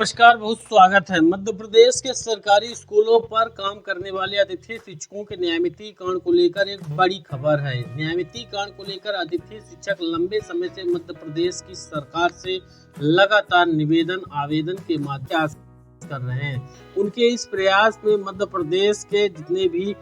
नमस्कार, बहुत स्वागत है। मध्य प्रदेश के सरकारी स्कूलों पर काम करने वाले अतिथि शिक्षकों के नियमितीकरण को लेकर एक बड़ी खबर है। नियमितीकरण को लेकर अतिथि शिक्षक लंबे समय से मध्य प्रदेश की सरकार से लगातार आवेदन के माध्यम से कर रहे हैं। उनके इस प्रयास में मध्य प्रदेश के जितने भी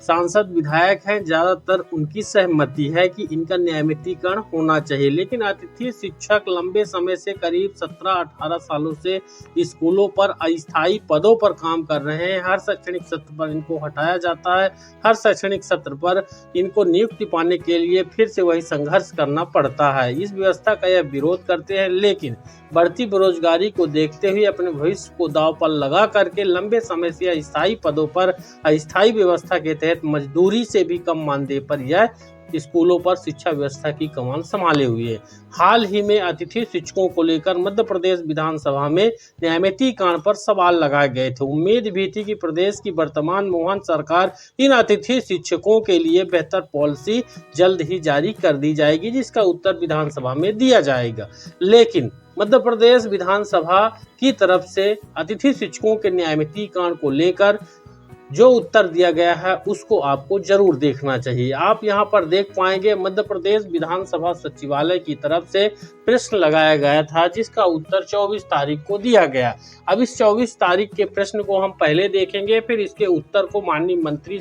सांसद विधायक हैं, ज्यादातर उनकी सहमति है कि इनका नियमितीकरण होना चाहिए। लेकिन अतिथि शिक्षक लंबे समय से करीब 17-18 सालों से स्कूलों पर अस्थायी पदों पर काम कर रहे हैं। हर शैक्षणिक सत्र पर इनको हटाया जाता है। हर शैक्षणिक सत्र पर इनको नियुक्ति पाने के लिए फिर से वही संघर्ष करना पड़ता है। इस व्यवस्था का यह विरोध करते हैं, लेकिन बढ़ती बेरोजगारी को देखते हुए अपने भविष्य को दांव पर लगा करके लंबे समय से अस्थायी पदों पर अस्थायी व्यवस्था के तहत मजदूरी से भी कम मानदेय पर यह स्कूलों पर शिक्षा व्यवस्था की कमान संभाले हुए है। हाल ही में अतिथि शिक्षकों को लेकर मध्य प्रदेश विधानसभा में नियमितीकरण पर सवाल लगाए गए थे। उम्मीद भी थी कि प्रदेश की वर्तमान मोहन सरकार इन अतिथि शिक्षकों के लिए बेहतर पॉलिसी जल्द ही जारी कर दी जाएगी, जिसका उत्तर विधानसभा में दिया जाएगा। लेकिन मध्य प्रदेश विधानसभा की तरफ से अतिथि शिक्षकों के नियमितीकरण को लेकर जो उत्तर दिया गया है उसको आपको जरूर देखना चाहिए। आप यहां पर देख पाएंगे मध्य प्रदेश विधानसभा सचिवालय की तरफ से प्रश्न लगाया गया था, जिसका उत्तर 24 तारीख को दिया गया। अब इस 24 तारीख के प्रश्न को हम पहले देखेंगे, फिर इसके उत्तर को माननीय मंत्री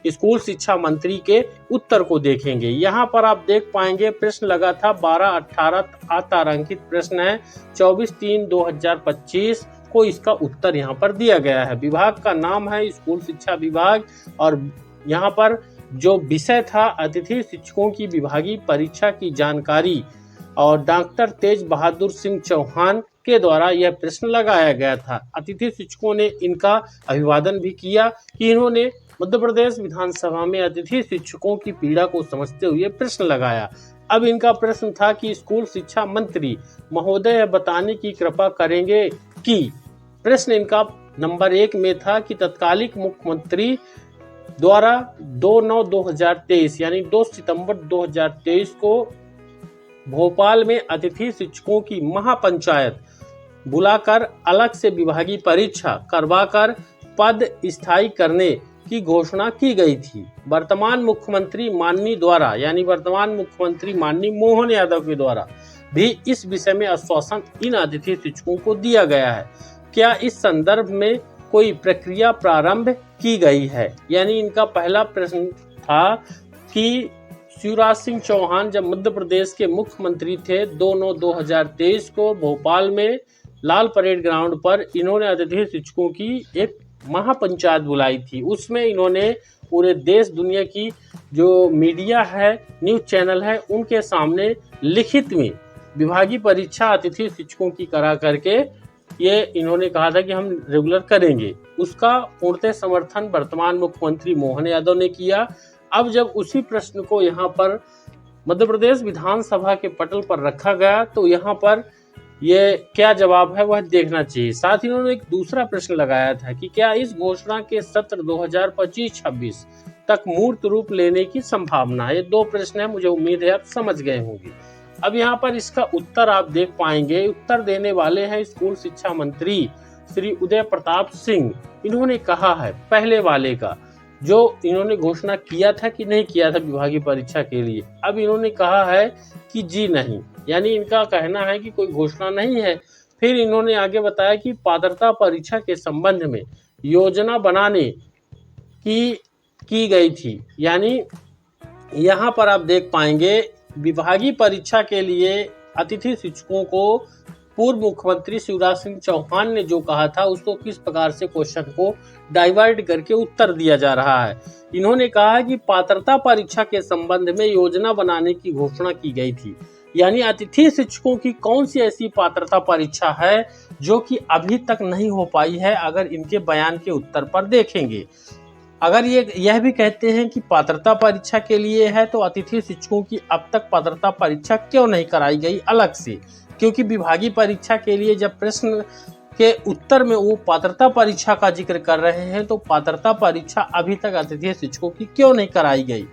स्कूल शिक्षा मंत्री के उत्तर को देखेंगे। यहाँ पर आप देख पाएंगे प्रश्न लगा था 12-18 अतारांकित प्रश्न है। 24/3/2025 को इसका उत्तर यहाँ पर दिया गया है। विभाग का नाम है स्कूल शिक्षा विभाग और यहाँ पर जो विषय था अतिथि शिक्षकों की विभागीय परीक्षा की जानकारी और डॉक्टर तेज बहादुर सिंह चौहान के द्वारा यह प्रश्न लगाया गया था। अतिथि शिक्षकों ने इनका अभिवादन भी किया कि इन्होंने मध्य प्रदेश विधानसभा में अतिथि शिक्षकों की पीड़ा को समझते हुए प्रश्न लगाया। अब इनका प्रश्न था कि स्कूल शिक्षा मंत्री महोदय बताने की कृपा करेंगे कि प्रश्न इनका नंबर 1 में था कि तत्कालिक मुख्यमंत्री द्वारा 2/9/2023 यानी 2 सितंबर 2023 को भोपाल में अतिथि शिक्षकों की महापंचायत बुलाकर अलग से विभागीय परीक्षा करवाकर पद स्थायी करने की घोषणा की गई थी। वर्तमान मुख्यमंत्री माननीय मोहन यादव के द्वारा भी इस विषय में आश्वासन इन अतिथि शिक्षकों को दिया गया है। क्या इस संदर्भ में कोई प्रक्रिया प्रारंभ की गई है? यानी इनका पहला प्रश्न था कि शिवराज सिंह चौहान जब मध्य प्रदेश के मुख्यमंत्री थे 2/9/2023 को भोपाल में लाल परेड ग्राउंड पर इन्होंने अतिथि शिक्षकों की एक महापंचायत बुलाई थी। उसमें इन्होंने पूरे देश दुनिया की जो मीडिया है, न्यूज चैनल है, उनके सामने लिखित में विभागीय परीक्षा अतिथि शिक्षकों की करा करके ये इन्होंने कहा था कि हम रेगुलर करेंगे। उसका पूर्णतः समर्थन वर्तमान मुख्यमंत्री मोहन यादव ने किया। अब जब उसी प्रश्न को यहाँ पर मध्य प्रदेश विधानसभा के पटल पर रखा गया तो यहाँ पर ये क्या जवाब है वह देखना चाहिए। साथ ही उन्होंने एक दूसरा प्रश्न लगाया था कि क्या इस घोषणा के सत्र 2025-26 तक मूर्त रूप लेने की संभावना है। ये 2 प्रश्न है, मुझे उम्मीद है आप समझ गए होंगे। अब यहाँ पर इसका उत्तर आप देख पाएंगे। उत्तर देने वाले हैं स्कूल शिक्षा मंत्री श्री उदय प्रताप सिंह। इन्होंने कहा है पहले वाले का जो इन्होंने घोषणा किया था कि नहीं किया था विभागीय परीक्षा के लिए, अब इन्होंने कहा है कि जी नहीं, यानी इनका कहना है कि कोई घोषणा नहीं है। फिर इन्होंने आगे बताया कि पात्रता परीक्षा के संबंध में योजना बनाने की गई थी। यानी यहाँ पर आप देख पाएंगे विभागीय परीक्षा के लिए अतिथि शिक्षकों को पूर्व मुख्यमंत्री शिवराज सिंह चौहान ने जो कहा था उसको किस प्रकार से क्वेश्चन को डाइवर्ट करके उत्तर दिया जा रहा है। इन्होंने कहा कि पात्रता परीक्षा के संबंध में योजना बनाने की घोषणा की गई थी। यानी अतिथि शिक्षकों की कौन सी ऐसी पात्रता परीक्षा है जो कि अभी तक नहीं हो पाई है। अगर इनके बयान के उत्तर पर देखेंगे, अगर यह भी कहते हैं कि पात्रता परीक्षा के लिए है तो अतिथि शिक्षकों की अब तक पात्रता परीक्षा क्यों नहीं कराई गई अलग से? क्योंकि विभागीय परीक्षा के लिए जब प्रश्न के उत्तर में वो पात्रता परीक्षा का जिक्र कर रहे हैं तो पात्रता परीक्षा अभी तक अतिथि शिक्षकों की क्यों नहीं कराई गई।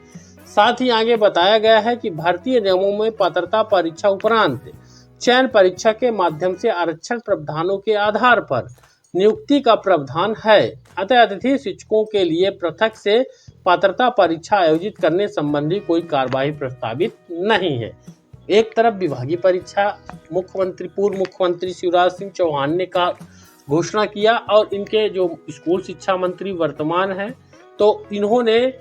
साथ ही आगे बताया गया है कि भारतीय नियमों में पात्रता परीक्षा उपरांत चयन परीक्षा के माध्यम से आरक्षण प्रावधानों के आधार पर नियुक्ति का प्रावधान है। अतः अतिथि शिक्षकों के लिए पृथक से पात्रता परीक्षा आयोजित करने संबंधी कोई कार्यवाही प्रस्तावित नहीं है। एक तरफ विभागीय परीक्षा पूर्व मुख्यमंत्री शिवराज सिंह चौहान ने घोषणा किया और इनके जो स्कूल शिक्षा मंत्री वर्तमान है, तो इन्होंने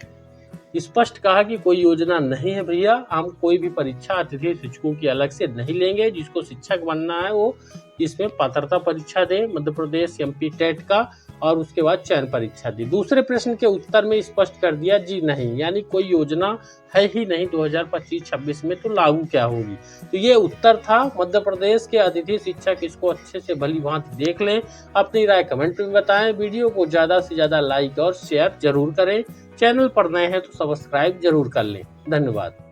स्पष्ट कहा कि कोई योजना नहीं है भैया, हम कोई भी परीक्षा अतिथि शिक्षकों की अलग से नहीं लेंगे। जिसको शिक्षक बनना है वो इसमें पात्रता परीक्षा दे, मध्य प्रदेश एमपी टेट का, और उसके बाद चयन परीक्षा दी। दूसरे प्रश्न के उत्तर में स्पष्ट कर दिया जी नहीं, यानी कोई योजना है ही नहीं 2025-26 में, तो लागू क्या होगी। तो ये उत्तर था मध्य प्रदेश के अतिथि शिक्षक। इसको अच्छे से भली भांति देख लें, अपनी राय कमेंट में बताएं। वीडियो को ज़्यादा से ज़्यादा लाइक और शेयर जरूर करें। चैनल पर नए हैं तो सब्सक्राइब जरूर कर लें। धन्यवाद।